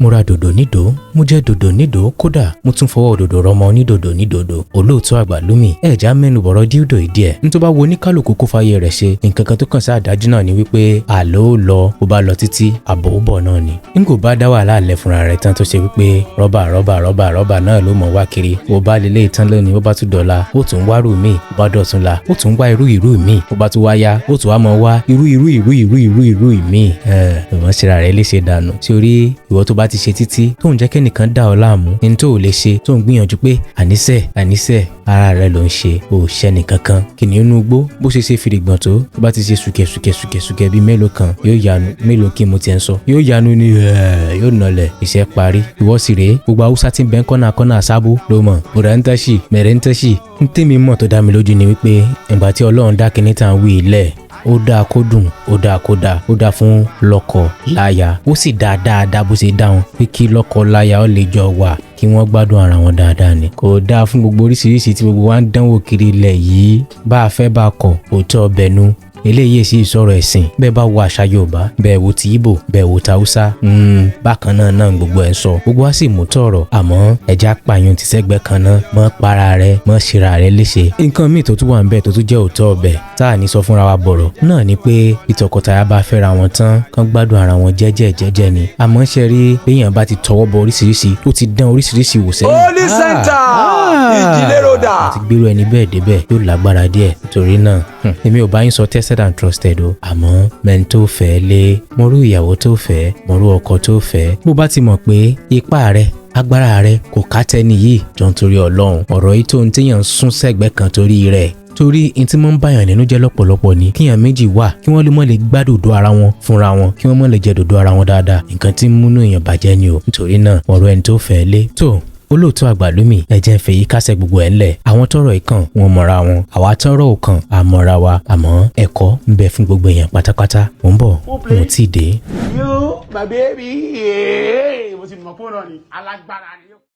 mo ra dòdò nídò, mo jẹ dòdò nídò, kódà mo tún fọwọ́ dòdò rọmọ ní dòdò ní dòdò. Olóòtú àgbà Lumee ẹ̀já mẹ́nu bọ̀rọ̀ dildo ìdí ẹ̀. N tó bá wo oníkálùkù kó fàyè rẹ̀ ṣe, nǹkan kan tó kàn sí àdájú náà ni wípé àlọ́ ó lọ, bó bá lọ títí àbọ̀ ó bọ̀ náà ni. N kò bá dá wàhálà lẹ̀ fúnra rẹ̀ tán tó ṣe wípé rọ́bà náà ló mọ̀ wá kiri. Bó bá lélẹ̀ ìtàn lónìí, bó bá tún dọ̀la, ó tún wá rú mi, bó bá dọ̀tún la, ó tún wá irú mi, bó bá tún wá ya, ó tún wá mọ̀ wá irú mi. Ìwọ́n ṣera rẹ̀ léṣe dànù. Torí ìwọ tó bá ti ṣe títí tó ń jẹ́ kẹ́nìkan dá ọ láàmú, ní tó ò lè ṣe tó ń gbìyànjú pé àníṣe ara rẹ̀ ló ń ṣe, ò ṣẹ́ni kankan. Kìnìún inú igbó bó ṣe fìrìgbọ̀n tó bá ti ṣe sùkẹ̀ bíi mélòó kan yóò yanu, mélòó kí mo ti ń sọ, yóò yanu ni yóò nọlẹ̀, iṣẹ́ parí. Ìwọ sì rèé, gbogbo Haúsá tí ń bẹ kọ́nà àṣàbò ló mọ̀, mẹ̀rẹ̀ ń tẹ́ṣì. Ń tèmi mọ̀ tó dá mi lójú ni wípé ìgbà tí Ọlọ́run dá kinní tàn wí ilẹ̀, ó dáa kó dùn, ó dáa fún lọ́kọ láya, ó sì dáadáa bó ṣe dáhùn pé kí lọ́kọ láya ó lè jọ wà kí wọ́n gbádùn ara wọn dáadáa ni. Kò dáa fún gbogbo oríṣiríṣi tí gbogbo wa ń dánwò kiri ilẹ̀ yìí, bá a fẹ́ bá a kọ̀ òótọ́ ọbẹ̀nu. Eléyìí sì sọ̀rọ̀ ẹ̀sìn, bẹ́ẹ̀ bá wo àṣà Yorùbá, bẹ́ẹ̀ wo ti Ìgbò, bẹ́ẹ̀ wo ti Haúsá, bákan náà gbogbo ẹ̀ ń sọ. Gbogbo wa sì mú tọ̀rọ̀, àmọ́ ẹja pààyàn ti sẹ́gbẹ́ kan náà, mọ́ para rẹ̀, mọ́ ṣera rẹ̀ léṣe. Nǹkan míì tó tún wà ń bẹ̀ tó tún jẹ́ òótọ́ ọbẹ̀ tá à ní sọ fúnra wa bọ̀rọ̀ náà ni pé ìtọkọtaya bá fẹ́ra wọn tán kán gbádùn ara wọn jẹ́jẹ́ ni. Àmọ́ ṣe rí béèyàn bá ti tọwọ́ bọ oríṣiríṣi tó ti dán oríṣiríṣi wò sẹ́yìn. Holy Center ìjìléròdà. àti gbèrú ẹni bẹ́ẹ̀ débẹ̀ yóò lágbára díẹ̀. Nítorí náà èmi ò bá yín sọ tested and trusted o, àmọ́ mẹ́ni tó fẹ́ lé, mọ̀rú ìyàwó tó fẹ́, mọ̀rú ọkọ tó fẹ́. Bó bá ti mọ̀ pé ipá rẹ̀, agbára rẹ̀ kò ká tẹ́ni yìí, jọ nítorí Ọlọ́run, ọ̀rọ̀ yìí tó ń téèyàn sún sẹ́gbẹ́ kan torí rẹ̀. Torí n tí mo ń báyàn nínú jẹ́ lọ́pọ̀lọpọ̀ ni kíyàn méjì wà kí wọ́n lè mọ̀ lè gbá dòdò ara wọn fúnra wọn, kí wọ́n mọ̀ lè jẹ dòdò ara wọn dáadáa. Nǹkan tí ń múnú èèyàn bàjẹ́ ni o. Nítorí náà ọ̀rọ̀ ẹni tó fẹ́ lé tó. Olóòtú àgbà Lumee ẹ jẹ́ ń fèyí kásẹ̀ gbogbo ẹ̀ ńlẹ̀. Àwọn tọ́rọ̀ ìkàn wọn mọ̀ra wọn, àwa tọ́rọ̀ òkàn àmọ́ra wa, àmọ́ ẹ̀kọ́ ń bẹ fún gbogbo èèyàn pátápátá. Mò ń bọ̀, mo tí ì dé. You, my baby, mo ti mọ̀ pé ó náà ni alágbára ni.